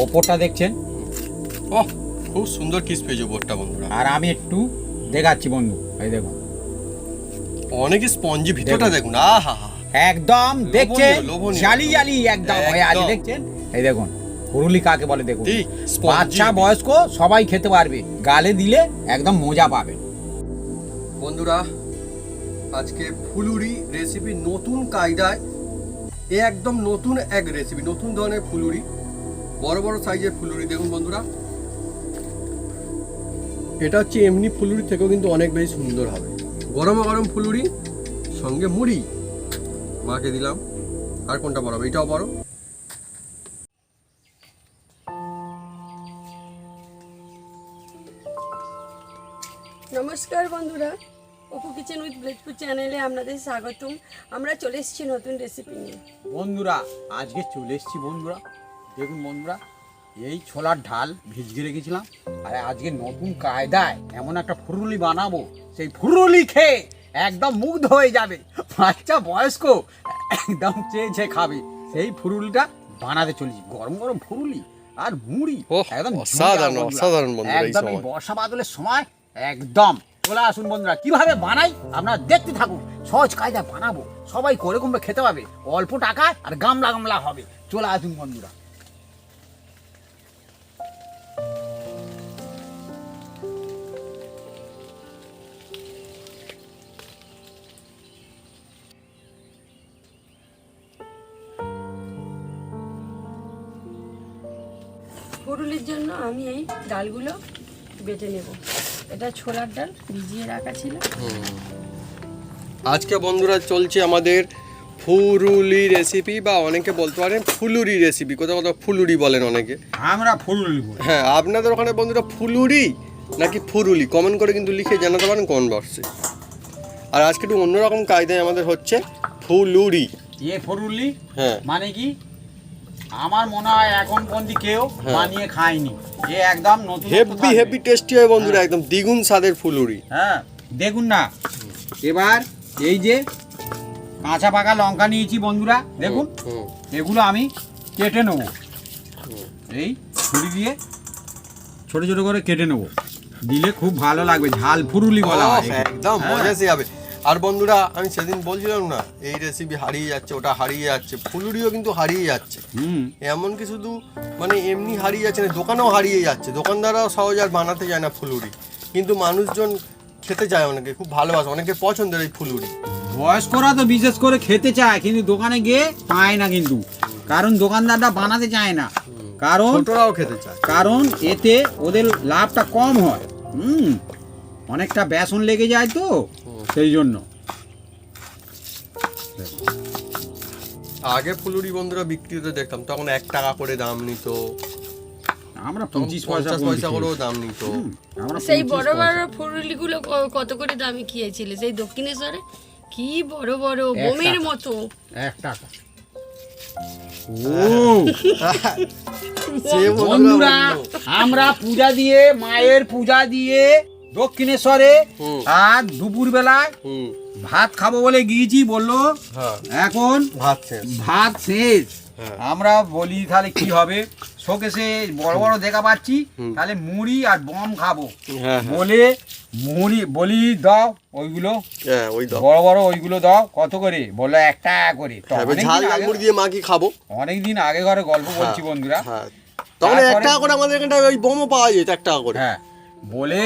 ওপরটা দেখছেন, ওহ খুব সুন্দর ক্রিসপি হয়েছে ওপরটা বন্ধুরা। আর আমি একটু দেখাচ্ছি বন্ধু, এই দেখুন অনেক স্পঞ্জি, ভিতরটা দেখুন, আহা হা, একদম দেখছেন লোভনীয়। জালি জালি একদম হয়ে আছে, একদম। দেখছেন এই দেখুন ফুরুলি কাকে বলে দেখুন, ঠিক, spongy। বাচ্চা বয়স্ক সবাই খেতে পারবে, গালে দিলে একদম মজা পাবে। বন্ধুরা আজকে ফুলুরি রেসিপি নতুন কায়দায়, এ একদম নতুন এক রেসিপি, নতুন ধরনের ফুলুরি, বড় বড় সাইজের ফুলুরি দেখুন বন্ধুরা। এটা হচ্ছে এমনি ফুলুরি থেকেও কিন্তু অনেক বেশি সুন্দর হবে। গরম গরম ফুলুরি সঙ্গে মুড়ি, মাকে দিলাম। আর কোনটা বড় হবে? এটাও বড়। নমস্কার বন্ধুরা, অপু কিচেন উইথ ব্রেডফুড চ্যানেলে আপনাদের স্বাগতম। আমরা চলে এসেছি নতুন রেসিপি নিয়ে। বন্ধুরা আজকে চলে এসেছি বন্ধুরা, দেখুন বন্ধুরা এই ছোলার ঢাল ভিজিয়ে রেখেছিলাম, আর আজকে নতুন কায়দায় এমন একটা ফুরুলি বানাবো, সেই ফুরুলি খেয়ে একদম মুগ্ধ হয়ে যাবে, বাচ্চা বয়স্ক একদম চেয়ে চেয়ে খাবে। সেই ফুরুলিটা বানাতে চলেছি, গরম গরম ফুরুলি আর মুড়ি, একদম অসাধারণ অসাধারণ বন্ধুরা। এই একদম এই সময় বর্ষা বাদলের সময় একদম চলে আসুন বন্ধুরা, কিভাবে বানাই আপনারা দেখতে থাকুন। সহজ কায়দায় বানাবো, সবাই করে কমবে খেতে পাবে, অল্প টাকায় আর গামলা গামলা হবে। চলে আসুন বন্ধুরা। পুরুলির জন্য আমি এই ডালগুলো বেটে নেব। এটা ছোলার ডাল ভিজিয়ে রাখা ছিল। আজকে বন্ধুরা চলছে আমাদের ফুরুলি রেসিপি, বা অনেকে বলতে পারেন ফুলুরি রেসিপি, কোথাও কোথাও ফুলুরি বলেন অনেকে। আমরা ফুরুলি বলি। হ্যাঁ, আপনাদের ওখানে বন্ধুরা ফুলুরি নাকি ফুরুলি কমেন্ট করে কিন্তু লিখে জানাতে পারেন কমেন্ট বক্সে। আর আজকে একটু অন্যরকম কায়দায় আমাদের হচ্ছে ফুলুরি। এ ফুরুলি হ্যাঁ মানে কি, আমার মনে হয় এখন পর্যন্ত কেউ হ্যাঁ। বানিয়ে খায়নি, এ একদম নতুন হেভি হেভি টেস্টি হয় বন্ধুরা, একদম দ্বিগুণ স্বাদের ফুলুরি। হ্যাঁ দেখুন না, এবার এই যে কাঁচা পাকা লঙ্কা নিয়েছি বন্ধুরা, দেখুন হুম, এগুলো আমি কেটে নেবো, এই ছুরি দিয়ে ছোট ছোট করে কেটে নেবো, দিলে খুব ভালো লাগবে, ঝাল ফুরুলি বলা হয় একে। একদম হ্যাঁ। মজা সে হবে। আর বন্ধুরা আমি সেদিন বলছিলাম না, এই রেসিপি হারিয়ে যাচ্ছে, ওটা হারিয়ে যাচ্ছে, ফুলুরিও কিন্তু হারিয়ে যাচ্ছে। হুম, এমনকি শুধু মানে এমনি হারিয়ে যাচ্ছে না, দোকানেও হারিয়ে যাচ্ছে, দোকানদাররাও সহজ আর বানাতে যায় না ফুলুরি, কিন্তু মানুষজন খেতে চায়, অনেকে খুব ভালোবাসে, অনেকে পছন্দের এই ফুলুরি। বয়স্করা তো বিশেষ করে খেতে চায়, কিন্তু দোকানে গিয়ে পায় না, কিন্তু কারণ দোকানদাররা বানাতে চায় না, কারণ ছোটরাও খেতে চায়। কারণ এতে ওদের লাভটা কম হয়। অনেকটা বেসন লেগে যায় তো, সেই জন্য। আগে ফুলুরি বন্ধুরা বিক্রি হতে দেখতাম, তখন 1 টাকা করে দাম নিত, আমরা তখন 25 50 পয়সা করেও দাম নিত। আমরা সেই 25 বড় পয়সা। বড় ফুরুলিগুলো কত করে দামে খেয়েছিলে সেই দক্ষিণেশ্বরে? কি বড় বড় এক বোমের টাকা। মতো। 1 টাকা। ও সে বন্ধুরা, আমরা পূজা দিয়ে, মায়ের পূজা দিয়ে দক্ষিণেশ্বরে, হুম। আর দুপুর বেলায় হুম, ভাত খাবো বলে গিয়েছি, বললো হ্যাঁ এখন ভাত শেষ। ভাত শেষ। হ্যাঁ। আমরা বলি তাহলে কি হবে, শোকেসে বড় বড় দেখা পাচ্ছি, হুম। তাহলে মুড়ি আর বম খাবো হ্যাঁ হ্যাঁ বলে মুড়ি বলি দাও, ওইগুলো হ্যাঁ, ওই দাও। বড় বড় ওইগুলো দাও, কত করে বললো 1 টাকা করে। তো হ্যাঁ, এবার ঝাল ঝাল মুড়ি দিয়ে মাখি খাবো। অনেকদিন আগে ঘরে গল্প বলছি বন্ধুরা। হ্যাঁ, তখন 1 তারপরে- টাকা করে আমাদের এখানটায় ওই বোমও পাওয়া যেত 1 টাকা করে। হ্যাঁ বলে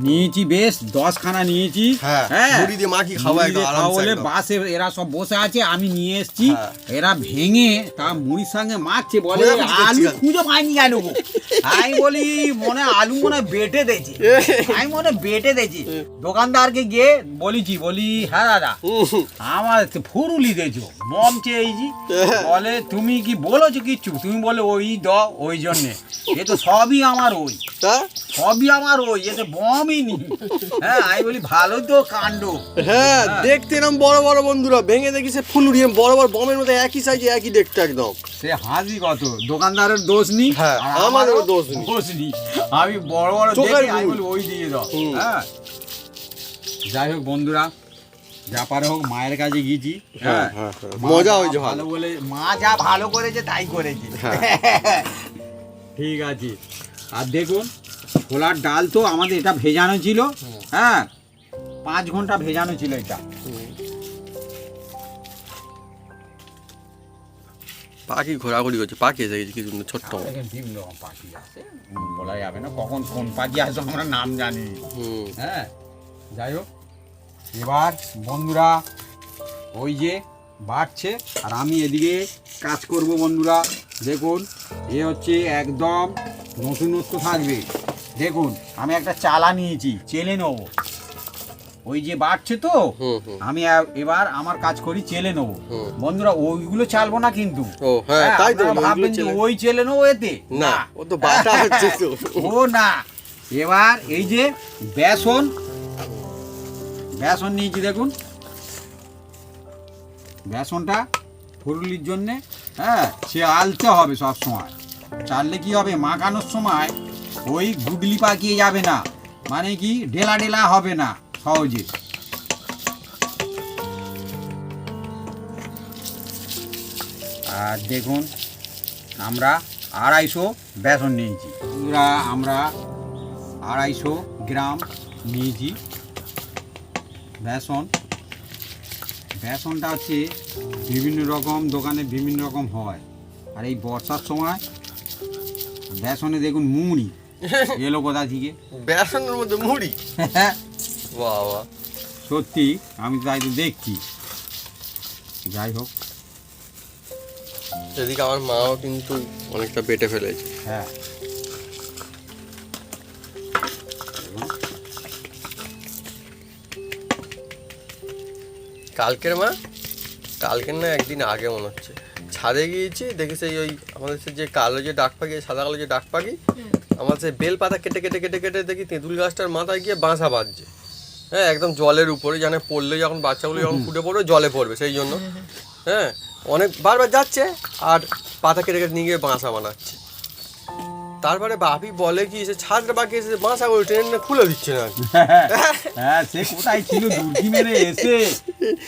নিয়েছি, বেশ 10 খানা নিয়েছি। হ্যাঁ, মুড়ি দিয়ে মাখি খাওয়া মুড়ি একদম দিয়ে আরামসে বলে একদম। বাসে এরা সব বসে আছে, আমি নিয়ে এসেছি, হ্যাঁ। এরা ভেঙে তা মুড়ির সঙ্গে মাখছে, বলে খোঁজাখুঁজি করছি আলু কেন? খুঁজে পাইনি কেন গো? আমি বলি মনে হয় আলু মনে হয় বেটে দিয়েছে, আমি মনে হয় বেটে দিয়েছি। দোকানদারকে গিয়ে বলেছি, বলি হ্যাঁ দাদা আমার ফুরুলি দিয়েছো, মম চেয়েছি, বলে তুমি কি বলেছো কিচ্ছু, তুমি বলে ওই দাও, ওই জন্যে এ তো সবই আমার, ওই হ্যাঁ সবই আমার, ওই এতে বমই নি। হ্যাঁ আমি বলি ভালো তো কাণ্ড। হ্যাঁ, দেখতে এরকম বড় বড় বন্ধুরা, ভেঙে দেখি সে ফুলুরি বড় বড় বোমের মতো, একই সাইজে একই দেখতে একদম। সে হাসি কত, দোকানদারের দোষ নি, হ্যাঁ, আর আমাদেরও দোষ নেই। দোষ নি। আমি বড় বড় চোখের দেখি, আমি ভুল। বলি ওই দিয়ে দাও। হুম। হ্যাঁ যাই হোক বন্ধুরা, যা পারে হোক মায়ের কাছে গিয়েছি। হ্যাঁ, হ্যাঁ, হ্যাঁ, মা মজা যা হয়েছে ভালো। ভালো বলে, মা যা ভালো করেছে তাই করেছে। হ্যাঁ। ঠিক আছে। আর দেখুন ছোলার ডাল তো আমাদের এটা ভেজানো ছিল, হ্যাঁ 5 ঘন্টা ভেজানো ছিল এটা। পাখি ঘোরাঘুরি করছে, পাখি এসে গেছে কিছু ছোট্ট। এখানে বিভিন্ন রকম পাখি আছে, বলা যাবে না কখন কোন পাখি আসে আমরা নাম জানি। হ্যাঁ যাই হোক, এবার বন্ধুরা ওই যে বাড়ছে আর আমি এদিকে কাজ করব বন্ধুরা। দেখুন এ হচ্ছে একদম নতুনত্ব থাকবে। দেখুন আমি একটা চালা নিয়েছি, চেলে নেবো। ওই যে বাড়ছে তো আমি এবার আমার কাজ করি, চেলে নেবো বন্ধুরা। ওইগুলো চালবো না কিন্তু, ভাববেন যে ওই চেলে নেবো, এতে না, ও তো বাটা হচ্ছে তো। ও না, এবার এই যে বেসন নিয়েছি। দেখুন বেসনটা ফুলুলির জন্যে, হ্যাঁ সে আলতে হবে সব সময়। চাললে কি হবে, মাখানোর সময় ওই গুডলি পাকিয়ে যাবে না, মানে কি ঢেলা ঢেলা হবে না সহজে। আর দেখুন আমরা 250 বেসন নিয়েছি। আমরা 250 গ্রাম নিয়েছি বেসন। বেসনটা হচ্ছে বিভিন্ন রকম দোকানে বিভিন্ন রকম হয়, আর এই বর্ষার সময় বেসনে দেখুন মুড়ি এলো কোথা থেকে। বেসনের মধ্যে মুড়ি, বাবা সত্যি আমি তাই তো দেখছি। যাই হোক, এদিকে আমার মাও কিন্তু অনেকটা বেটে ফেলেছে। হ্যাঁ কালকের না একদিন আগে মনে হচ্ছে ছাদে গিয়েছি, দেখি সেই ওই আমাদের যে কালো যে ডাক পাখি, সাদা কালো যে ডাক পাখি, আমার সেই বেল পাতা কেটে কেটে কেটে কেটে দেখি তেঁতুল গাছটার মাথায় গিয়ে বাসা বাঁধছে। হ্যাঁ একদম জলের উপরে, জানে পড়লে যখন বাচ্চাগুলো যখন ফুটে পড়বে জলে পড়বে সেই জন্য। হ্যাঁ অনেক বারবার যাচ্ছে আর পাতা কেটে কেটে নিয়ে গিয়ে বাসা বানাচ্ছে। তারপরে বাপি বলে কি সে ছাদটা বাকি এসে বাসাগুলো ট্রেনে খুলে দিচ্ছে না। হ্যাঁ সে কোথায় ছিল, দুর্গি মেরে এসে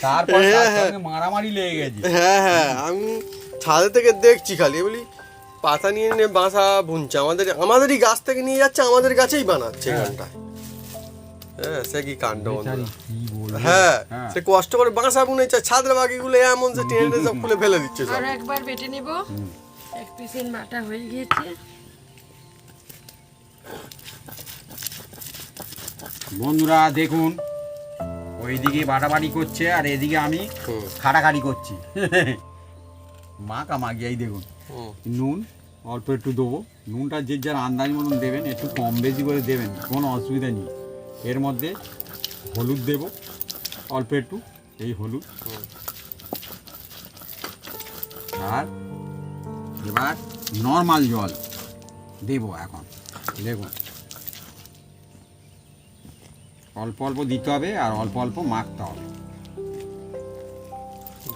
তারপর তার সঙ্গে মারামারি লেগে গেছে। হ্যাঁ আমি ছাদে থেকে দেখছি খালি, বলি পাতা নিয়ে নিয়ে বাসা বুনছে, আমাদেরই গাছ থেকে নিয়ে যাচ্ছে, আমাদের গাছেই বানাচ্ছে এখানটায়। হ্যাঁ সে কি কাণ্ড। হ্যাঁ সে কষ্ট করে বাসা বুনেছে, ছাদের বাকিগুলো এমন সে ট্রেনে সব খুলে ফেলে দিচ্ছে। আর একবার বেটে নেব, এক পিসের বাটা হয়ে গিয়েছে বন্ধুরা। দেখুন ওইদিকে বাটাবাটি করছে আর এদিকে আমি খাটাখাটি করছি। মাখামাখি। এই দেখুন নুন অল্প একটু দেবো, নুনটা যে যার আন্দাজ মতন দেবেন, একটু কম বেশি করে দেবেন, কোনো অসুবিধা নেই। এর মধ্যে হলুদ দেব অল্প একটু, এই হলুদ। আর এবার নর্মাল জল দেব এখন। দেখুন অল্প অল্প দিতে হবে আর অল্প অল্প মাখতে হবে।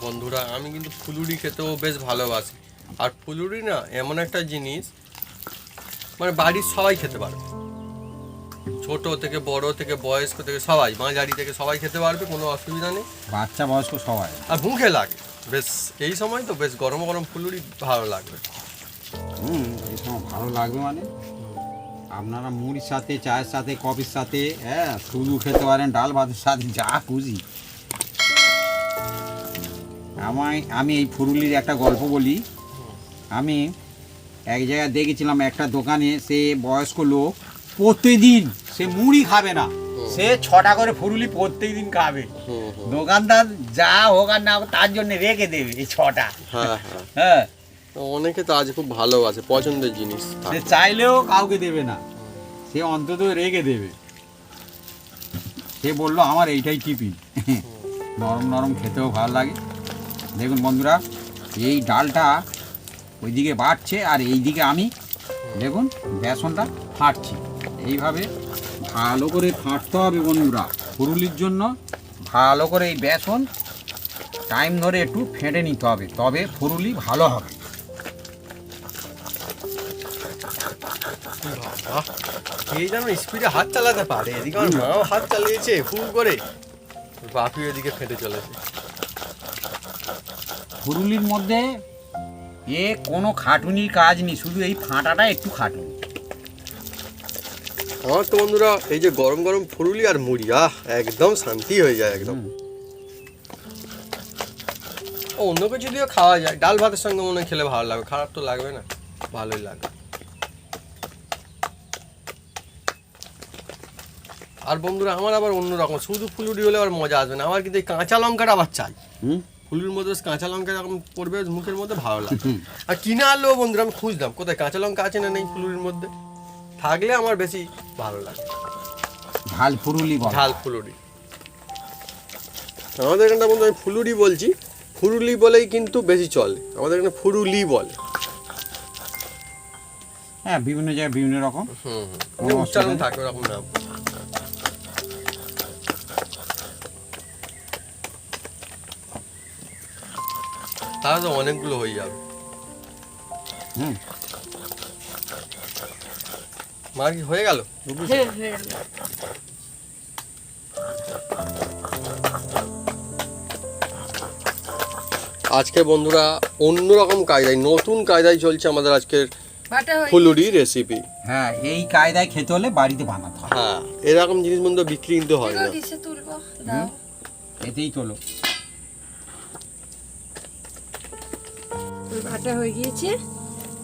বন্ধুরা আমি কিন্তু ফুলুরি খেতেও বেশ ভালোবাসি। আর ফুলুরি না এমন একটা জিনিস, মানে বাড়ির সবাই খেতে পারবে, ছোট থেকে বড় থেকে বয়স্ক থেকে সবাই, মাঝারি থেকে সবাই খেতে পারবে, কোনো অসুবিধা নেই। বাচ্চা বয়স্ক সবাই। আর মুখে লাগে বেশ, এই সময় তো বেশ গরম গরম ফুলুরি ভালো লাগবে। এই সময় ভালো লাগবে, মানে আপনারা মুড়ির সাথে, চায়ের সাথে, কফির সাথে, হ্যাঁ শুধু খেতে পারেন, ডাল ভাতের সাথে, যা খুশি। আমি এই ফুরুলির একটা গল্প বলি। আমি এক জায়গায় দেখেছিলাম একটা দোকানে, সে বয়স্ক লোক প্রতিদিন সে মুড়ি খাবে না, সে 6টা করে ফুরুলি প্রত্যেকদিন খাবে। দোকানদার যা হোক আর না হোক তার জন্য রেখে দেবে এই 6টা। হ্যাঁ অনেকে তো আজ খুব ভালোবাসে, পছন্দের জিনিস, সে চাইলেও কাউকে দেবে না, সে অন্তত রেখে দেবে। সে বললো আমার এইটাই টিফিন। নরম নরম খেতেও ভালো লাগে। দেখুন বন্ধুরা এই ডালটা ওইদিকে বাড়ছে আর এইদিকে আমি দেখুন বেসনটা ফাটছি। এইভাবে ভালো করে ফাটতে হবে বন্ধুরা ফুরুলির জন্য। ভালো করে এই বেসন টাইম ধরে একটু ফেটে নিতে হবে, তবে ফুরুলি ভালো হবে। এই যেন স্পিডে হাত চালাতে পারে, এদিকে আমার মাও হাত চালিয়েছে ফুল করে, বাপি এদিকে ফেটে চলেছে। ফুরুলির মধ্যে এ কোনো খাটুনির কাজ নেই, শুধু এই ফাঁটাটা একটু খাটুনি। আমার তো বন্ধুরা এই যে গরম গরম ফুলুরি আর মুড়ি, একদম শান্তি হয়ে যায় একদম। অন্য কিছু দিয়েও খাওয়া যায়, ডাল ভাতের সঙ্গে মনে হয় খেলে ভালো লাগবে, খারাপ তো লাগবে না, ভালোই লাগবে। আর বন্ধুরা আমার আবার অন্যরকম, শুধু ফুলুরি হলে আবার মজা আসবে না, আমার কিন্তু এই কাঁচা লঙ্কাটা আবার চাই। ফুলুরির মধ্যে কাঁচা লঙ্কা যখন পড়বে মুখের মধ্যে ভালো লাগে। আর কিনে আনলেও বন্ধুরা আমি খুঁজলাম কোথায় কাঁচা লঙ্কা আছে না নেই ফুলুরির মধ্যে, থাকলে আমার বেশি ভালো লাগে। ঝাল ফুরুলি বলে। ঝাল ফুলুরি আমাদের এখানটা বন্ধু আমি ফুলুরি বলছি, ফুরুলি বলেই কিন্তু বেশি চলে, আমাদের এখানে ফুরুলি বলে। হ্যাঁ, বিভিন্ন জায়গায় বিভিন্ন রকম উচ্চারণ থাকে ওরকম নাম। তাহলে তো অনেকগুলো হয়ে যাবে। মার কি হয়ে গেল? হ্যাঁ হয়ে গেল। আজকে বন্ধুরা অন্যরকম কায়দায়, নতুন কায়দায় চলছে আমাদের আজকের বাটা হয়ে ফুলুরি রেসিপি। হ্যাঁ, এই কায়দায় খেতে হলে বাড়িতে বানাতে হয়। হ্যাঁ, এরকম জিনিস বন্ধু বিক্রি কিন্তু হয় না। কিসে তুলবো দাও। এতেই তোলো। বাটা হয়ে গিয়েছে,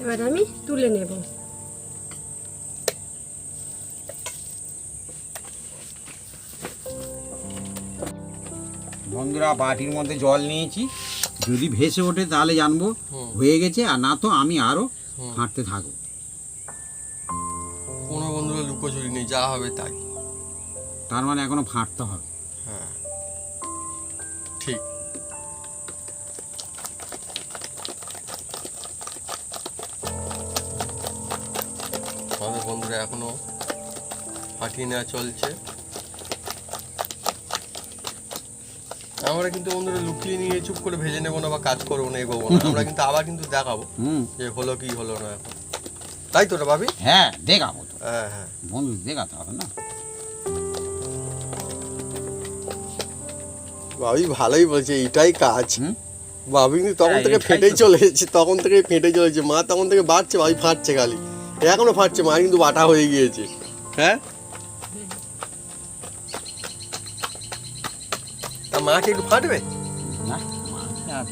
এবার আমি তুলে নেব। বন্ধুরা বাটির মধ্যে জল নিয়েছি, যদি ভেসে ওঠে তাহলে জানবো হয়ে গেছে, আর না তো আমি আরো হাঁটতে থাকবো। কোনো বন্ধুরা লুকোচুরি নেই, যা হবে তাই। তার মানে এখনো ফাঁটতে হবে। হ্যাঁ ঠিক। আমাদের বন্ধুরা এখনো ফাটিয়ে নেওয়া চলছে। আমরা কিন্তু বন্ধুরা লুকিয়ে নিয়ে চুপ করে ভেজে নেবো না বা কাজ করবো না, এগোবো না, আমরা কিন্তু আবার কিন্তু দেখাবো যে হলো কি হলো না এখন, তাই তো রে ভাবি? হ্যাঁ, দেখাবো তো। হ্যাঁ হ্যাঁ বন্ধু দেখাতে হবে না। ভাবি ভালোই বলছে, এইটাই কাজ। ভাবি কিন্তু তখন হ্যাঁ, থেকে এটাই ফেটেই তো। চলেছে, তখন থেকে ফেটে চলেছে, মা তখন থেকে বাড়ছে, ভাবি ফাটছে খালি, এখনো ফাটছে, মা কিন্তু বাটা হয়ে গিয়েছে। হ্যাঁ, তা মা কি একটু ফাটবে? না, মাছ আর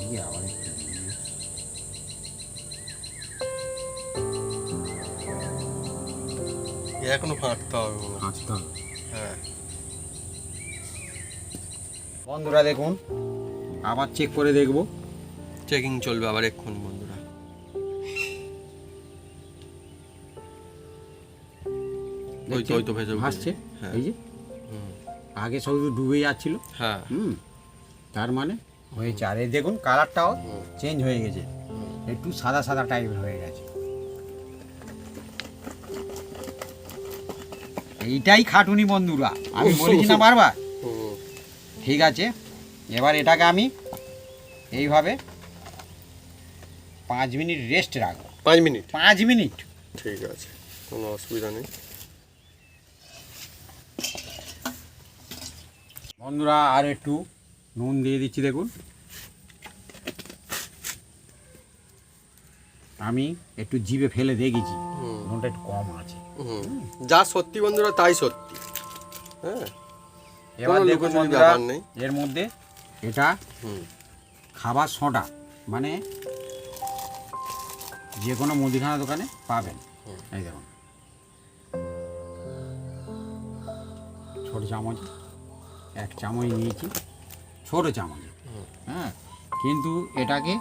এই আবার একটু দিয়ে। এখনো ফাটতে হবে মনে হয়। ভাজতে হবে। হ্যাঁ বন্ধুরা দেখুন, আবার চেক করে দেখবো। চেকিং চলবে আবার এক্ষুনি বন্ধুরা। ওই তো ভেজে ভাসছে। হ্যাঁ। এই যে আগে সব ডুবে যাচ্ছিল। হ্যাঁ তার মানে হয়েছে। আর এই দেখুন কালারটাও চেঞ্জ হয়ে গেছে, একটু সাদা সাদা টাইপের হয়ে গেছে। এইটাই খাটুনি বন্ধুরা, আমি বলেছি না বারবার। ঠিক আছে, এবার এটাকে আমি এইভাবে 5 মিনিট রেস্ট রাখবো। 5 মিনিট? 5 মিনিট। ঠিক আছে, কোনো অসুবিধা নেই। বন্ধুরা আর একটু নুন দিয়ে দিচ্ছি। দেখুন আমি একটু জিভে ফেলে দেখেছি, নুনটা একটু কম আছে। যা সত্যি বন্ধুরা তাই সত্যি। হ্যাঁ, এবার কোনো দেখুন লুকোচুরি বন্ধুরা, ব্যাপার নেই। এর মধ্যে এটা খাবার সোডা, মানে যে কোনো মুদিখানা দোকানে পাবেন। এই দেখুন ছোট চামচ, 1 চামচ নিয়েছি, ছোট চামচ। হ্যাঁ, কিন্তু এটাকে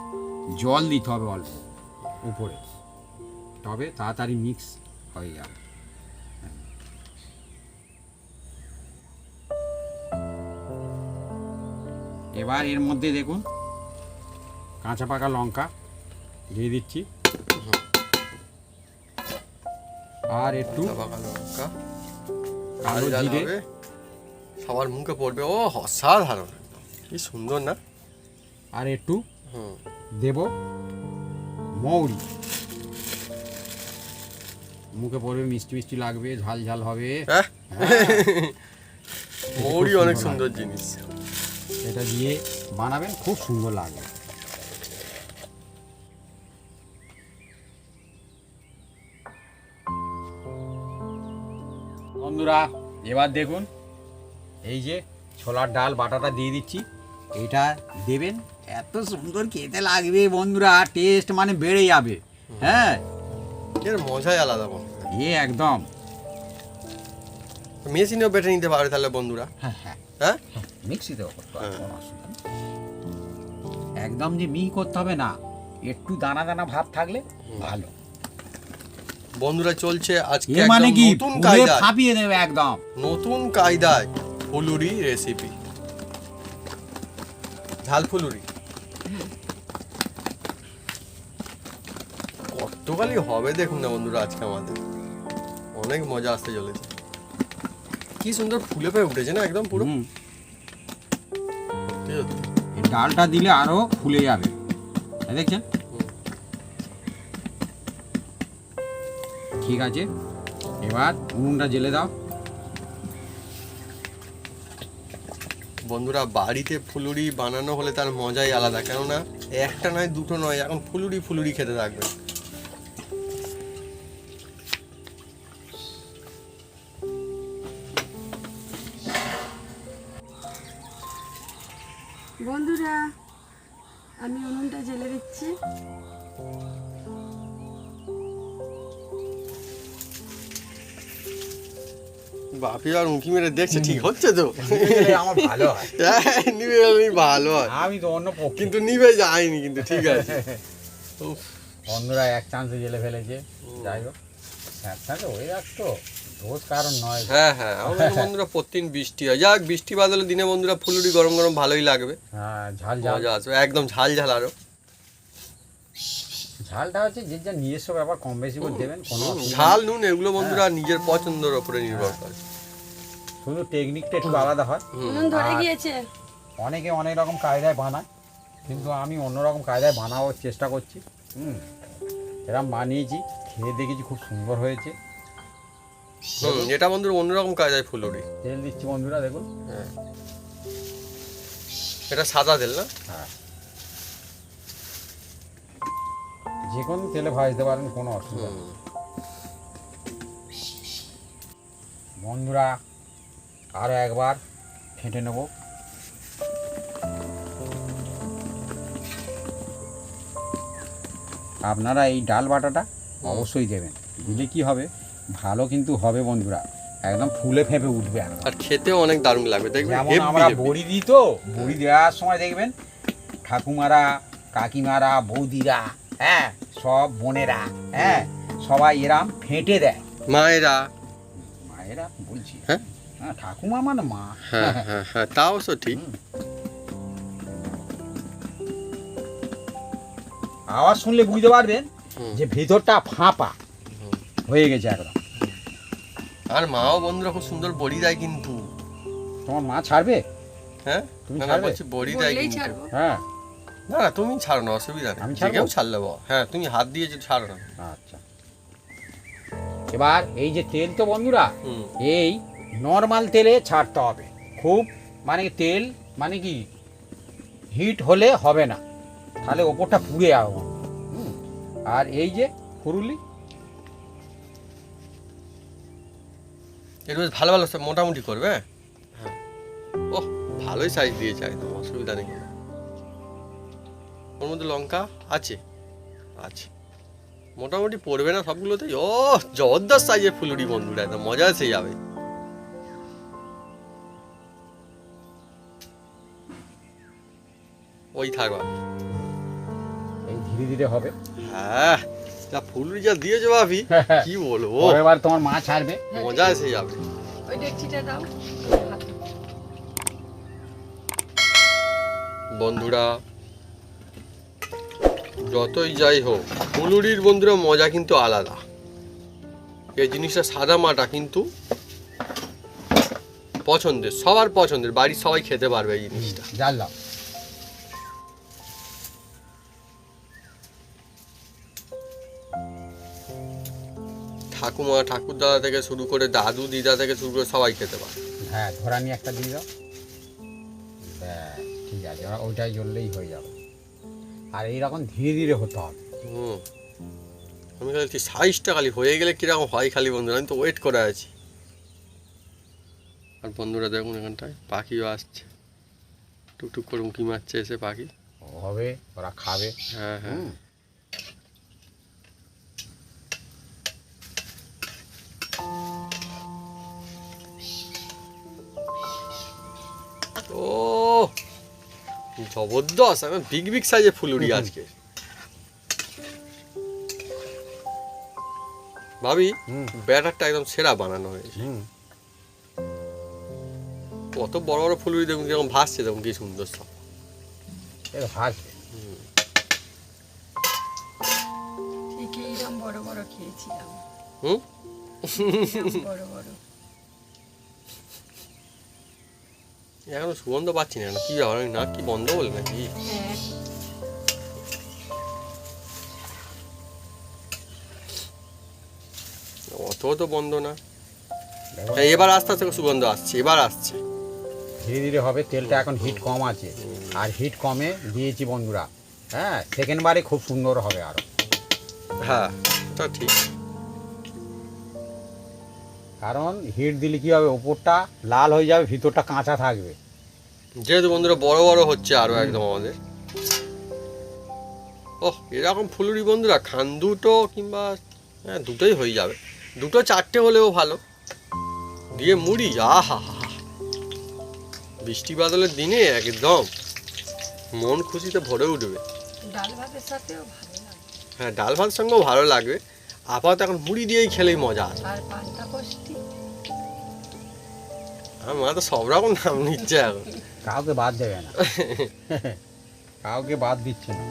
জল দিতে হবে অল্প উপরে, তবে তাড়াতাড়ি মিক্স হয়ে যাবে। এবার এর মধ্যে দেখুন কাঁচা পাকা লঙ্কা দিয়ে দিচ্ছি, আর একটু কালো জিরে। সবার মুখে পড়বে, ও অসাধারণ, কি সুন্দর না। আর একটু দেব মৌরি, মুখে পড়বে, মিষ্টি মিষ্টি লাগবে, ঝাল ঝাল হবে। মৌরি অনেক সুন্দর জিনিস। এটা দিয়ে বানাবেন, খুব সুন্দর লাগবে। বন্ধুরা এবার দেখুন, এই যে ছোলার ডাল বাটাটা দিয়ে দিচ্ছি, এইটা দেবেন, এত সুন্দর খেতে লাগবে বন্ধুরা, টেস্ট মানে বেড়ে যাবে। হ্যাঁ, এর মজাই আলাদা বন্ধুরা। একদম। মেশিনেও বেটে নিতে পারে তাহলে বন্ধুরা। হ্যাঁ হ্যাঁ, হ্যাঁ, মিক্সিতেও করতে হবে, কোনো অসুবিধা নেই। একদম যে মিহি করতে হবে না, একটু দানা দানা ভাব থাকলে ভালো। বন্ধুরা চলছে আজকে এ মানে একদম কি নতুন ফুলে কায়দায়, ফাঁপিয়ে দেবে একদম। নতুন কায়দায় ফুলুরি রেসিপি, ঝাল ফুলুরি। কতকালি হবে দেখুন না বন্ধুরা, আজকে আমাদের অনেক মজা আসতে চলেছে। কি সুন্দর ফুলে পেয়ে উঠেছে না একদম পুরো। হুম, সত্যি সত্যি। এই ডালটা দিলে আরো ফুলে যাবে, এই দেখছেন। ঠিক আছে, এবার উনুনটা জ্বেলে দাও। বন্ধুরা বাড়িতে ফুলুরি বানানো হলে তার মজাই আলাদা, কেননা একটা নয় দুটো নয়, এখন ফুলুরি ফুলুরি খেতে থাকবে। বন্ধুরা আমি উনুনটা জ্বেলে দিচ্ছি। বাপি আর উঁকি মেরে দেখছে ঠিক হচ্ছে তো। আমার ভালো হয়, হ্যাঁ, নিভে গেলেই ভালো হয়, আমি তো অন্য পক্ষে। কিন্তু নিভে যায়নি, কিন্তু ঠিক আছে। উফ, বন্ধুরা এক চান্সে জেলে ফেলেছে, যাই হোক স্যাঁতস্যাঁতে হয়ে যাক তো, দোষ কারণ নয়। হ্যাঁ হ্যাঁ, আমাদের বন্ধুরা প্রতিদিন বৃষ্টি হয়, যাক বৃষ্টি বাদলের দিনে বন্ধুরা ফুলুরি গরম গরম ভালোই লাগবে, হ্যাঁ, ঝাল ঝাল, মজা আসবে একদম ঝাল ঝাল। আরো ঝালটা হচ্ছে যে যা নিজস্ব ব্যাপার, কম বেশি করে দেবেন, কোনো অসুবিধা ঝাল নেই। নুন এগুলো বন্ধুরা নিজের পছন্দের ওপরে নির্ভর করে। শুধু টেকনিকটা একটু আলাদা হয়। উনুন ধরে আর- গিয়েছে। অনেকে অনেক রকম কায়দায় বানায়, কিন্তু আমি অন্যরকম কায়দায় বানাবার চেষ্টা করছি। এরকম বানিয়েছি, খেয়ে দেখেছি, খুব সুন্দর হয়েছে। এটা বন্ধুরা অন্যরকম কায়দায় ফুলুরি। তেল দিচ্ছি বন্ধুরা, দেখুন। হ্যাঁ, এটা সাদা তেল না? হ্যাঁ, যে কোনো তেলে ভাজতে পারেন, কোনো অসুবিধা নেই। বন্ধুরা আরও একবার ফেটে নেব। আপনারা এই ডাল বাটাটা অবশ্যই দেবেন, দিলে কি হবে, ভালো কিন্তু হবে বন্ধুরা, একদম ফুলে ফেঁপে উঠবে একদম। আর খেতেও অনেক দারুণ লাগবে দেখবেন। যেমন হেব্বি আমরা হেব্বি। বড়ি দিই, তো বড়ি দেওয়ার সময় দেখবেন ঠাকুমারা, কাকিমারা, বৌদিরা, হ্যাঁ সব বোনেরা, হ্যাঁ সবাই এরাম ফেটে দেয়। মায়েরা, মায়েরা বলছি, হ্যাঁ? হ্যাঁ ঠাকুমা মানে মা। হ্যাঁ হ্যাঁ হ্যাঁ, তা অবশ্য ঠিক। আওয়াজ শুনলে বুঝতে পারবেন হুম। যে ভেতরটা ফাঁপা হয়ে গেছে একদম। আর মাও বন্ধুরা খুব সুন্দর বড়ি দেয় কিন্তু। তোমার মা ছাড়বে? হ্যাঁ, তুমি না না, ছাড়বে? বলছি বড়ি দেয় বললেই কিন্তু। ছাড়বো। হ্যাঁ, না না, তুমি ছাড়ো না, অসুবিধা নেই, আমি যে ছাড়বো? কেউ ছাড়লে বল। হ্যাঁ, তুমি হাত দিয়ে যদি ছাড়ো না। আচ্ছা। এবার এই যে তেল, তো বন্ধুরা হুম, এই নর্মাল তেলে ছাড়তে হবে, খুব মানে কি তেল মানে কি হিট হলে হবে না, তাহলে ওপরটা পুড়ে যাবে। আর এই যে ফুরুলি, একটু বেশ ভালো ভালো মোটামুটি করবে। হ্যাঁ, ও ভালোই সাইজ দিয়েছে একদম, অসুবিধা নেই। ওর মধ্যে লঙ্কা আছে, আছে মোটামুটি পড়বে না সবগুলোতে। ও জবরদস্ত সাইজের ফুলুরি বন্ধুরা, একদম মজা এসে যাবে। ওই থাকবা। এই ধীরে ধীরে হবে। হ্যাঁ, যা ফুলুরি যা দিয়েছো ভাবি, কি বলবো, এবার তোমার মা ছাড়বে। মজা এসে যাবে। ওই ডেকচিটা দাও। বন্ধুরা যতই যাই হোক, ফুলুরির বন্ধুরা মজা কিন্তু আলাদা। এই জিনিসটা সাদা মাটা কিন্তু পছন্দের, সবার পছন্দের, বাড়ির সবাই খেতে পারবে এই জিনিসটা। জানলাম। ঠাকুমা ঠাকুরদাদা থেকে শুরু করে দাদু দিদা থেকে শুরু করে সবাই খেতে পারে। হ্যাঁ, ধরানি একটা দিয়ে দাও। ব্যাস, ঠিক আছে, এবার ওইটাই জ্বললেই হয়ে যাবে। আর এইরকম ধীরে ধীরে হতে হবে। হুম, আমি খালি সাইজটা খালি হয়ে গেলে কিরকম হয় খালি বন্ধুরা, আমি তো ওয়েট করে আছি। আর বন্ধুরা দেখুন এখানটায় পাখিও আসছে, টুকটুক করে উঁকি মারছে এসে পাখি। হবে, ওরা খাবে। হ্যাঁ হ্যাঁ। হুম। ও জবরদস্ত, এখন বিগ বিগ সাইজের ফুলুরি আজকে। ভাবি হুম। ব্যাটারটা একদম সেরা বানানো হয়েছে। হুম। কত বড় বড় ফুলুরি দেখুন কিরকম ভাসছে, দেখুন কি সুন্দর সব। এটা ভাজবে। ঠিক এইরকম বড় বড় খেয়েছিলাম। হুম। এইরকম বড় বড়। এখনো সুগন্ধ পাচ্ছি না, কি ব্যাপার, না কি বন্ধ বলে নাকি? হ্যাঁ, অত তো বন্ধ না। দেখো, হ্যাঁ, এবার আস্তে আস্তে সুগন্ধ আসছে, এবার আসছে। ধীরে ধীরে হবে। তেলটা এখন হিট কম আছে, আর হিট কমে দিয়েছি বন্ধুরা। হ্যাঁ, সেকেন্ড বারে খুব সুন্দর হবে আরো। হ্যাঁ তা ঠিক। কারণ হিট দিলে কি হবে, ওপরটা লাল হয়ে যাবে, ভিতরটা কাঁচা থাকবে। যেহেতু বন্ধুরা বড় বড় হচ্ছে আরো একদম আমাদের। ওহ, এরকম ফুলুরি বন্ধুরা খান দুটো কিংবা হ্যাঁ দুটোই হয়ে যাবে, দুটো চারটে হলেও ভালো। দিয়ে মুড়ি, আহা হা, বৃষ্টি বাদলের দিনে একদম মন খুশিতে ভরে উঠবে। ডাল ভাতের সাথেও ভালো লাগে। হ্যাঁ, ডাল ভাতের সঙ্গেও ভালো লাগবে। আপাতত এখন মুড়ি দিয়েই খেলেই মজা আছে। আর পান্তা পোস্তি। আমার মা তো সব রকম নাম নিচ্ছে এখন। কাউকে বাদ দেবে না। কাউকে বাদ দিচ্ছে না।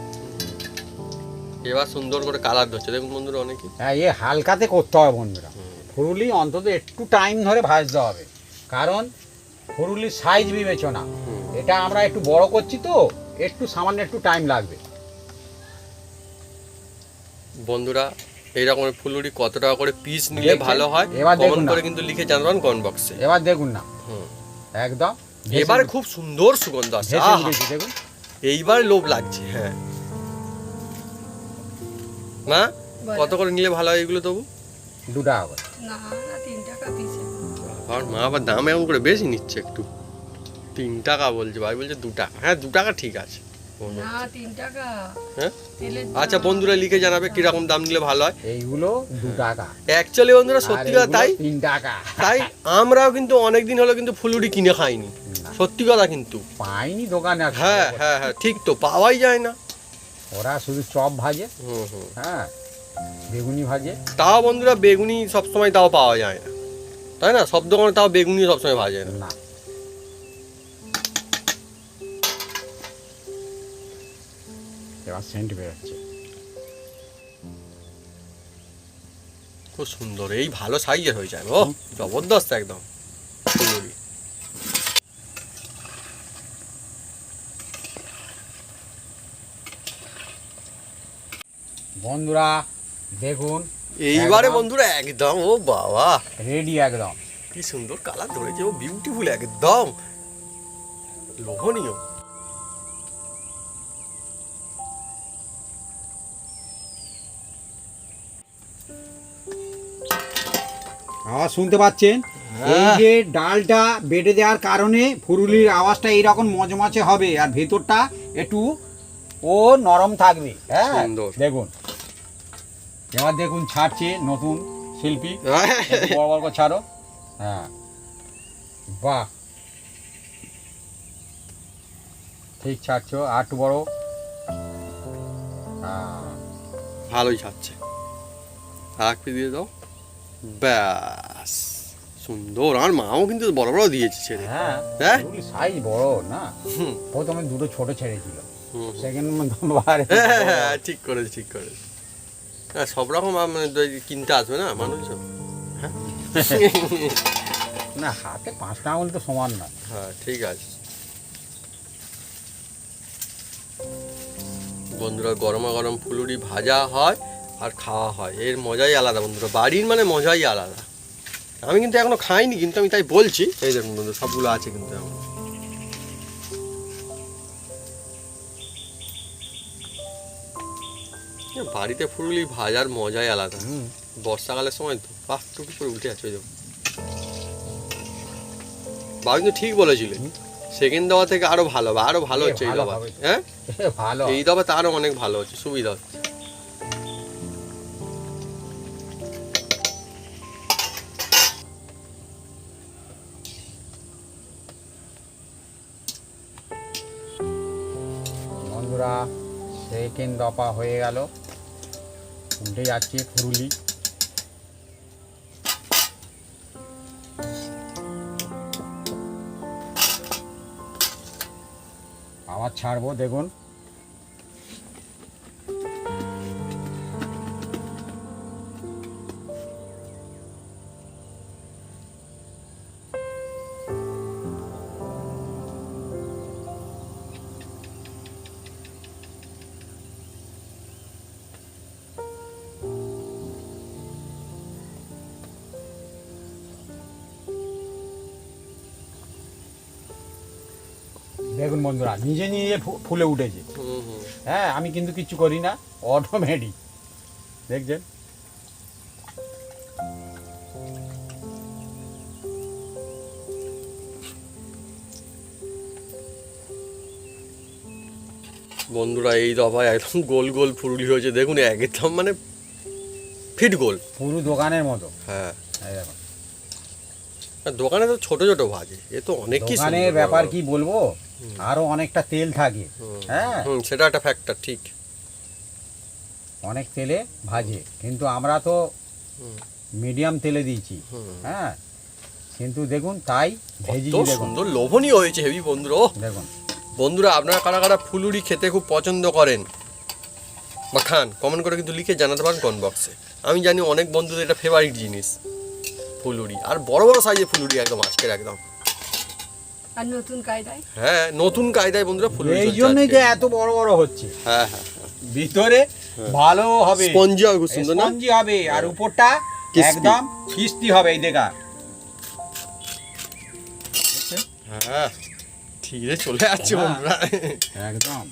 এবার সুন্দর করে কালার ধরছে দেখুন বন্ধুরা অনেকে। হ্যাঁ, এ হালকাতে করতে হবে বন্ধুরা। ফুরুলি অন্তত একটু টাইম ধরে ভাজতে হবে, কারণ ফুরুলির সাইজ বিবেচনা। এটা আমরা একটু বড় করছি তো, একটু সামান্য একটু টাইম লাগবে। বন্ধুরা এই রকমের ফুলুরি কত টাকা করে পিস নিলে দেখছেন? ভালো হয় এবার দেখুন কমেন্ট না। করে কিন্তু লিখে জানাবেন কমেন্ট বক্সে। এবার দেখুন না, একদম এবারে খুব সুন্দর সুগন্ধ আসছে। ভেসে আহা, উঠেছে, দেখুন। এইবার লোভ লাগছে। হ্যাঁ মা, বলো। কত করে নিলে ভালো হয় এগুলো তবু? 2 টাকা করে। না না, 3 টাকা পিসে। আর মা আবার দাম এমন করে বেশি নিচ্ছে একটু। 3 টাকা বলছে, ভাই বলছে 2 টাকা। হ্যাঁ 2 টাকা ঠিক আছে। না, 3 টাকা। হ্যাঁ তেলের আচ্ছা দাম। বন্ধুরা লিখে জানাবে কিরকম দাম নিলে ভালো হয়। এইগুলো 2 টাকা। অ্যাকচুয়ালি বন্ধুরা সত্যি আর কথা এইগুলো তাই 3 টাকা। তাই আমরাও কিন্তু অনেকদিন হলো কিন্তু ফুলুরি কিনে খাইনি, না। সত্যি কথা কিন্তু। পাইনি দোকানে আর। হ্যাঁ হ্যাঁ হ্যাঁ ঠিক তো, পাওয়াই যায় না। ওরা শুধু চপ ভাজে, হুম হুম। হ্যাঁ, বেগুনি ভাজে। তাও বন্ধুরা বেগুনি সবসময় তাও পাওয়া যায় না, তাই না? সব দোকানে তাও বেগুনি সবসময় ভাজে না। না, এবার সেন্ট বেরোচ্ছে। খুব সুন্দর, এই ভালো সাইজের হয়ে যায়। ও জবরদস্ত একদম ফুলুরি। বন্ধুরা দেখুন, এইবারে একদম বন্ধুরা একদম, ও বাবা রেডি একদম। কি সুন্দর কালার ধরেছে, ও বিউটিফুল একদম লোভনীয়। আওয়াজ শুনতে পাচ্ছেন? এই যে ডালটা বেটে দেওয়ার কারণে ফুরুলির আওয়াজটা এইরকম মচমচে হবে, আর ভেতরটা একটু ও নরম থাকবে। হ্যাঁ, সুন্দর। দেখুন এবার দেখুন ছাড়ছে নতুন শিল্পী। একটু বড় বড় করে ছাড়ো। হ্যাঁ, বাহ, ঠিক ছাড়ছো, আর একটু বড়। হ্যাঁ, ভালোই ছাড়ছে, আর এক পিস দিয়ে দাও। ব্যাস সুন্দর। আর মাও কিন্তু বড় বড় দিয়েছে ছেড়ে। হ্যাঁ, হ্যাঁ? সাইজ বড় না। হুম, প্রথমে দুটো ছোট ছেড়েছিল, হুম, হুম। সেকেন্ড বারে হ্যাঁ, ঠিক করেছে ঠিক করেছে। হ্যাঁ সব রকম মানে কিনতে আসবে না মানুষ। না, হাতে 5টা আঙুল তো সমান না। হ্যাঁ ঠিক আছে। বন্ধুরা গরমা গরম ফুলুরি ভাজা হয় আর খাওয়া হয়, এর মজাই আলাদা বন্ধুরা, বাড়ির মানে মজাই আলাদা। আমি কিন্তু এখনো খাইনি, কিন্তু আমি তাই বলছি। এই দেখুন বন্ধু সবগুলো আছে কিন্তু এখন। বাড়িতে ফুলুরি ভাজার মজাই আলাদা। বর্ষাকালের সময় তো বাহ টুকু করে উঠে আছে। ওই দেখুন বাবা কিন্তু ঠিক বলেছিলেন, সেকেন্ড দফা থেকে আরো ভালো হবে, আরো ভালো হচ্ছে এই ভালো দফা। হবে। হ্যাঁ ভালো এই দফা তো আরো অনেক ভালো হচ্ছে, সুবিধা হচ্ছে। বন্ধুরা সেকেন্ড দফা হয়ে গেল, উল্টে যাচ্ছে ফুরুলি। আবার ছাড়বো, দেখুন দেখুন বন্ধুরা নিজে নিজে ফুলে উঠেছে। হ্যাঁ আমি কিন্তু কিচ্ছু করি না, অটোমেটিক। দেখছেন বন্ধুরা এই দফায় একদম গোল গোল ফুরুলি হয়েছে, দেখুন একদম মানে ফিট গোল, পুরো দোকানের মতো। হ্যাঁ এই দেখুন। দোকানে তো ছোট ছোট ভাজে, এ তো অনেক কি দোকানের ব্যাপার কি বলবো, আরো অনেকটা তেল থাকে। হ্যাঁ সেটা একটা ফ্যাক্টর, ঠিক। অনেক তেলে ভাজে, কিন্তু আমরা তো মিডিয়াম তেলে দিয়েছি। হ্যাঁ কিন্তু দেখুন তাই ভেজি, তো দেখুন সুন্দর লোভনীয় হয়েছে, হেভি বন্ধুরা। দেখুন বন্ধুরা আপনারা কারা কারা ফুলুরি খেতে খুব পছন্দ করেন বা খান, কমেন্ট করে কিন্তু লিখে জানাতে পারেন কমেন্ট বক্সে। আমি জানি অনেক বন্ধুদের এটা ফেভারিট জিনিস ফুলুরি, আর বড় বড় সাইজের ফুলুরি একদম আজকের একদম। আর নতুন কায়দায়, হ্যাঁ নতুন কায়দায় বন্ধুরা ফুলুরি এই চলছে জন্যই আজকে। যে এত বড় বড় হচ্ছে। হ্যাঁ হ্যাঁ ভিতরে ভালো হবে, স্পঞ্জি হবে, খুব সুন্দর না? স্পঞ্জি হবে, আর উপরটা Crispy। একদম কিস্তি হবে। এই দেখা হ্যাঁ ধীরে চলে যাচ্ছে বন্ধুরা। একদম।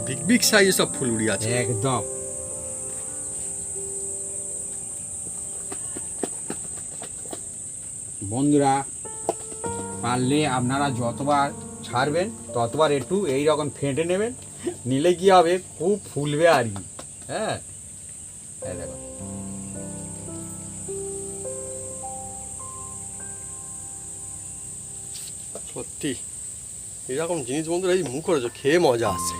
বিগ বিগ সাইজের সব ফুলুরি আছে একদম। বন্ধুরা পারলে আপনারা যতবার ছাড়বেন ততবার একটু এই রকম ফেটে নেবেন, নিলে কি হবে খুব ফুলবে আর কি। হ্যাঁ এই দেখো সত্যি এরকম জিনিস বন্ধুরা এই মুখ করেছো, খেয়ে মজা আসছে।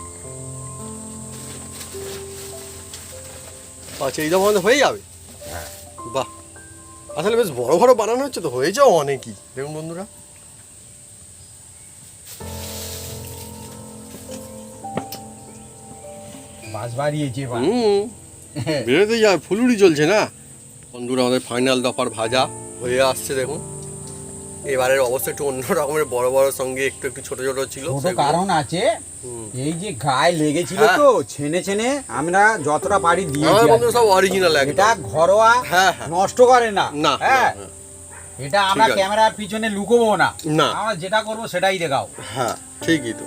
আচ্ছা এই দফা হয়ে যাবে, বাহ। আসলে বেশ বড় বড় বানানো হচ্ছে তো, হয়ে যাও অনেকই। দেখুন বন্ধুরা বাস বাড়িয়েছে এবার। বেরোতে যাবে, ফুলুরি চলছে না বন্ধুরা। আমাদের ফাইনাল দফার ভাজা হয়ে আসছে দেখুন। এবারের অবস্থা একটু অন্য রকমের, বড় বড় সঙ্গে একটু একটু ছোট ছোট ছিল। ছোট সেগুলো- কারণ আছে, হুম। এই যে গায়ে লেগেছিল হ্যাঁ। তো ছেনে ছেনে আমরা যতটা পারি আমার দিয়েছি। বন্ধু সব অরিজিনাল এটা একদম। ঘরোয়া, হ্যাঁ, হ্যাঁ। নষ্ট করে না। না হ্যাঁ না, এটা আমরা ঠিক আছে। ক্যামেরার পিছনে লুকোবো না, না। আমরা যেটা করবো সেটাই দেখাও। হ্যাঁ ঠিকই তো।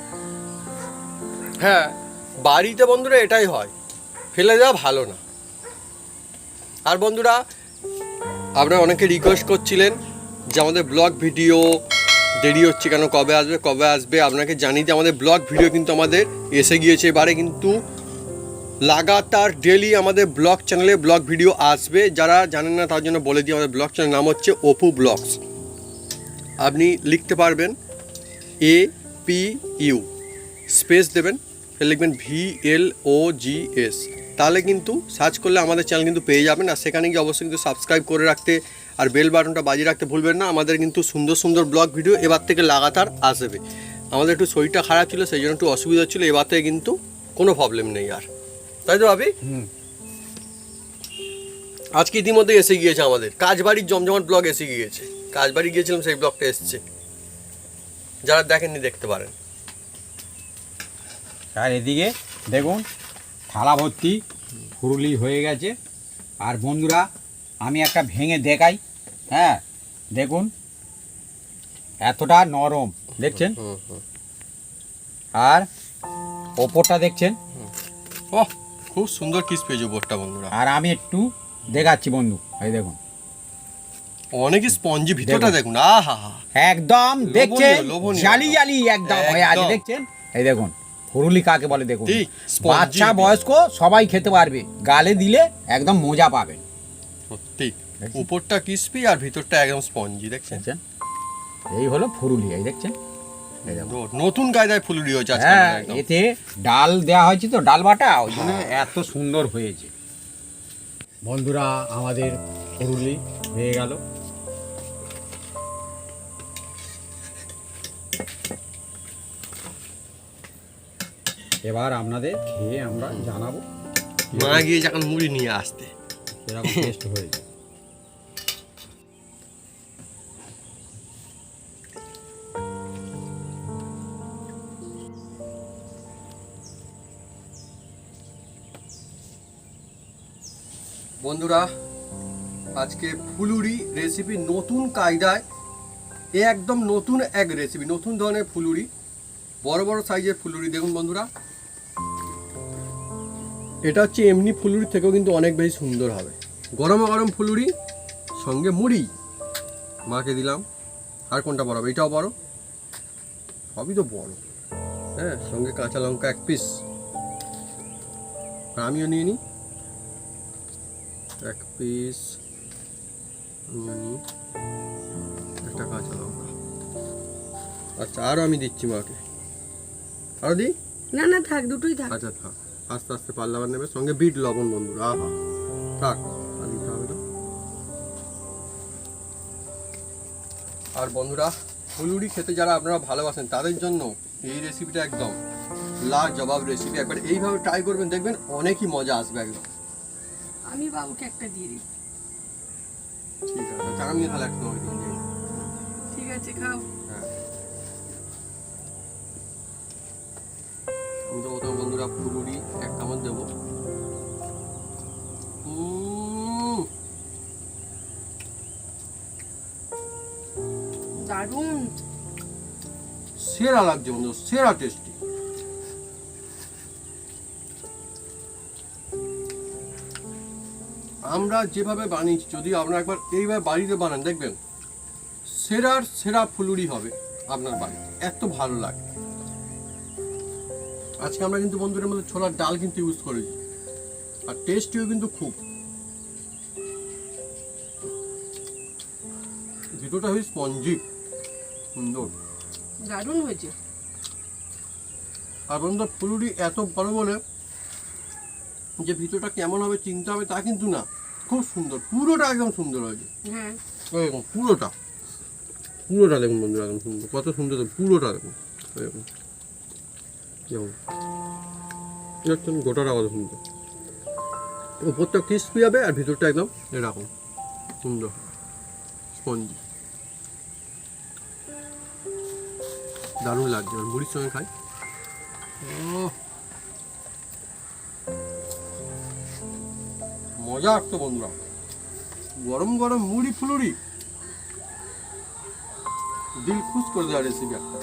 হ্যাঁ বাড়িতে বন্ধুরা এটাই হয়, ফেলে দেওয়া ভালো না। আর বন্ধুরা আপনারা অনেকে রিকোয়েস্ট করছিলেন যে আমাদের ব্লগ ভিডিও দেরি হচ্ছে কেন, কবে আসবে কবে আসবে। আপনাকে জানি যে আমাদের ব্লগ ভিডিও কিন্তু আমাদের এসে গিয়েছে এবারে, কিন্তু লাগাতার ডেলি আমাদের ব্লগ চ্যানেলে ব্লগ ভিডিও আসবে। যারা জানেন না তার জন্য বলে দিই, আমাদের ব্লগ চ্যানেল নাম হচ্ছে অপু ব্লগস। আপনি লিখতে পারবেন APU স্পেস দেবেন, লিখবেন VLOGS, তাহলে কিন্তু সার্চ করলে আমাদের চ্যানেল কিন্তু পেয়ে যাবেন। আর সেখানে গিয়ে অবশ্যই কিন্তু সাবস্ক্রাইব করে রাখতে আর বেল বাটনটা বাজিয়ে রাখতে ভুলবেন না। আমাদের কিন্তু সুন্দর সুন্দর ব্লগ ভিডিও এবার থেকে লাগাতার আসবে। আমাদের একটু শরীরটা খারাপ ছিল, সেই জন্য একটু অসুবিধা ছিল, এবার থেকে কিন্তু কোনো প্রবলেম নেই আর, তাই তো ভাবি? আজকে ইতিমধ্যে এসে গিয়েছে আমাদের কাজবাড়ির জমজমাট ব্লগ এসে গিয়েছে। কাজবাড়ি গিয়েছিলাম, সেই ব্লগটা এসছে, যারা দেখেননি দেখতে পারেন। আর এদিকে দেখুন থালা ভর্তি ফুরুলি হয়ে গেছে। আর বন্ধুরা আমি একটা ভেঙে দেখাই। হ্যাঁ দেখুন এতটা নরম, দেখছেন? আর ওপরটা দেখছেন, ওহ, খুব সুন্দর ক্রিস্পি হয়েছে উপরটা বন্ধুরা। আর আমি একটু দেখাচ্ছি বন্ধু, এই দেখুন অনেক স্পঞ্জি, ভিতরটা দেখুন, আহা হা। একদম দেখছেন লোভনীয়, জালি জালি একদম হয়ে আছে, একদম। দেখছেন এই দেখুন ফুরুলি কাকে বলে দেখুন, ঠিক, spongy। বাচ্চা বয়স্ক সবাই খেতে পারবে, গালে দিলে একদম মজা পাবেন। সত্যি উপরটা ক্রিস্পি আর ভিতরটা একদম স্পঞ্জি, দেখছেন? দেখছেন এই হলো ফুরুলি, এই দেখছেন এই দেখুন। নতুন কায়দায় ফুলুরি হয়েছে আজকে হ্যাঁ, একদম। এতে ডাল দেওয়া হয়েছে তো, ডাল বাটা, ওই জন্য এত সুন্দর হয়েছে। বন্ধুরা আমাদের ফুরুলি হয়ে গেল। এবার আপনাদের খেয়ে আমরা জানাবো মা গিয়ে যখন মুড়ি নিয়ে আসতে। এরকম টেস্ট হয়েছে। বন্ধুরা আজকে ফুলুরি রেসিপি নতুন কায়দায়, এ একদম নতুন এক রেসিপি, নতুন ধরনের ফুলুরি, বড় বড় সাইজের ফুলুরি দেখুন বন্ধুরা। এটা হচ্ছে এমনি ফুলুরি থেকেও কিন্তু অনেক বেশি সুন্দর হবে। গরম গরম ফুলুরি সঙ্গে মুড়ি, মাকে দিলাম। আর কোনটা বড় হবে? এটাও বড়, সবই তো বড়। হ্যাঁ, সঙ্গে কাঁচা লঙ্কা 1 পিস, আর আমিও নিয়ে নিই 1 পিস, নিয়ে নিই একটা কাঁচা লঙ্কা। আচ্ছা, আরও আমি দিচ্ছি মাকে, আরও দিই? না না থাক, দুটোই থাক। আচ্ছা থাক, আস্তে আস্তে পাল্লা আবার নেবে, সঙ্গে বিট লবণ বন্ধুরা, আহা থাক, আর দিতে হবে না। আর বন্ধুরা ফুলুরি খেতে যারা আপনারা ভালোবাসেন তাদের জন্য এই রেসিপিটা একদম লাজবাব রেসিপি। একবার এইভাবে ট্রাই করবেন, দেখবেন অনেকই মজা আসবে একদম। আমি বাবুকে একটা দিয়ে দিই। ঠিক আছে, আচ্ছা, আমি তাহলে একটা তোমাকে দিয়ে দিই। ঠিক আছে, খাও। হ্যাঁ, আমি তো প্রথমে বন্ধুরা ফুলুরি 1 চামচ দেবো। দারুণ। সেরা লাগছে বন্ধু, সেরা টেস্টি। আমরা যেভাবে বানিয়েছি, যদি আপনারা একবার এইভাবে বাড়িতে বানান, দেখবেন সেরার সেরা ফুলুরি হবে আপনার বাড়িতে, এত ভালো লাগে। আজকে আমরা কিন্তু বন্ধুদের মধ্যে ছোলার ডাল কিন্তু ইউজ করেছি, আর টেস্টিও কিন্তু খুব। ভিতরটা হয়ে স্পঞ্জি, সুন্দর, দারুণ হয়েছে। আর বন্ধুরা ফুলুরি এত বড় বলে যে ভিতরটা কেমন হবে চিন্তা হবে তা কিন্তু না, খুব সুন্দর, পুরোটা একদম সুন্দর হয়েছে। হ্যাঁ, এই দেখুন পুরোটা, পুরোটা দেখুন বন্ধুরা একদম সুন্দর, কত সুন্দর তো পুরোটা দেখুন, এই দেখুন দেখুন গোটাটা কত সুন্দর, উপরটা ক্রিস্পি হবে আর ভিতরটা একদম এরকম সুন্দর স্পঞ্জি, দারুণ লাগছে। আর মুড়ির সঙ্গে খাই, মজা আসতো বন্ধুরা, গরম গরম মুড়ি ফুলুরি দিল খুশ করে দেওয়া রেসিপি একটা।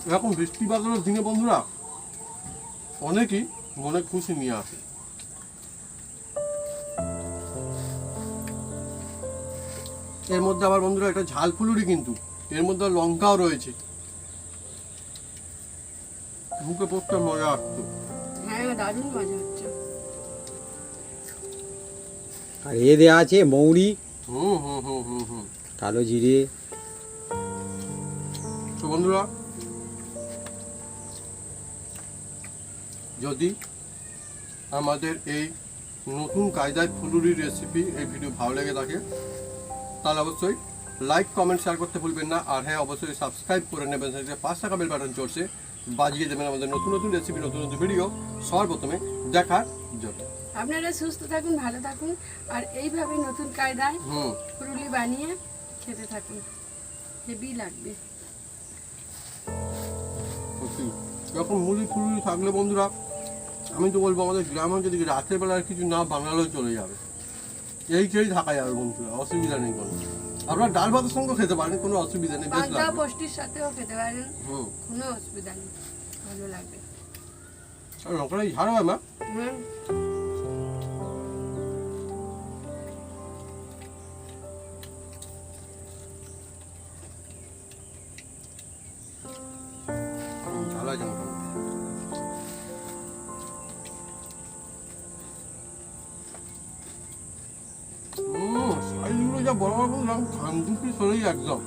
এরকম বৃষ্টি বাদলের দিনে বন্ধুরা অনেকেই মনে খুশি নিয়ে আসে। এর মধ্যে আবার বন্ধুরা একটা ঝাল ফুলুরি, কিন্তু এর মধ্যে লঙ্কাও রয়েছে, মুখে পড়তে মজা আসতো। হ্যাঁ, দারুণ মজা হচ্ছে। আর এ দেওয়া আছে মৌরি, হুম হুম হুম হুম হুম কালো জিরে। তো বন্ধুরা যদি আমাদের এই নতুন কায়দায় ফুলুরি রেসিপি এই ভিডিও ভালো লেগে থাকে তাহলে অবশ্যই লাইক কমেন্ট শেয়ার করতে ভুলবেন না। আর হ্যাঁ, অবশ্যই সাবস্ক্রাইব করে নেবেন, সেটা 5 টাকা বেল বাটন চলছে, বাজিয়ে দেবেন আমাদের নতুন নতুন রেসিপি, নতুন নতুন ভিডিও সর্বপ্রথমে দেখার জন্য। আপনারা সুস্থ থাকুন, ভালো থাকুন, আর এইভাবে নতুন কায়দায় হুম ফুলুরি বানিয়ে খেতে থাকুন, হেভি লাগবে। সত্যি এরকম মুড়ি ফুলুরি থাকলে বন্ধুরা আমি তো বলবো আমাদের গ্রামে যদি রাতের বেলা আর কিছু না বানালেও চলে যাবে, এই খেয়েই থাকা যাবে বন্ধুরা, অসুবিধা নেই কোনো। আপনারা ডাল ভাতের সঙ্গে খেতে পারেন, কোনো অসুবিধা নেই, বেশ পান্তা লাগবে। পোষ্টির সাথেও খেতে পারেন, হুম, কোনো অসুবিধা নেই, ভালো লাগবে। আর লঙ্কাটা ঝাল হয় মা। হুম, ঝাল আছে মোটামুটি। সাইজগুলো যা বড় বড় বললাম, খানদুপি শরীর একদম।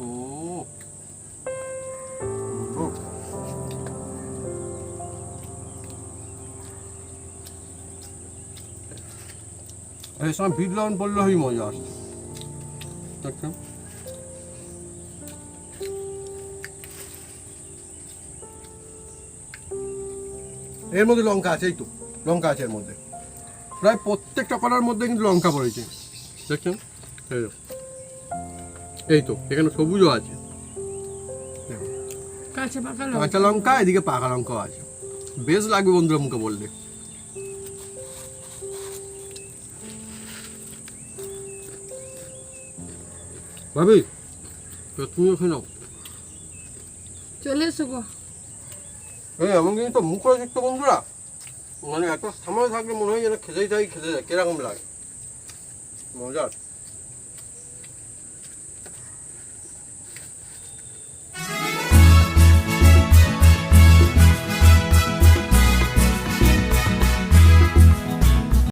ও ও। এর সময় বিট লবণ পড়লে হয় মজা আসছে। দেখছেন? এর মধ্যে লঙ্কা আছে, এই তো লঙ্কা আছে এর মধ্যে, প্রায় প্রত্যেকটা কলার মধ্যে কিন্তু লঙ্কা পড়েছে, দেখছেন? এই তো, এই তো এখানে সবুজও আছে, দেখুন। কাঁচা পাকা কাঁচা লঙ্কা, এদিকে পাকা লঙ্কাও আছে, বেশ লাগবে বন্ধুরা মুখে বললে। ভাবি তুমিও খেয়ে নাও। চলে এসো গো। এই এমন কিন্তু তো মুখ করে দেখতো বন্ধুরা, মানে এত সময় থাকলে মনে হয় যেন খেতেই চাই, খেতে যায়, কিরকম লাগে, মজার।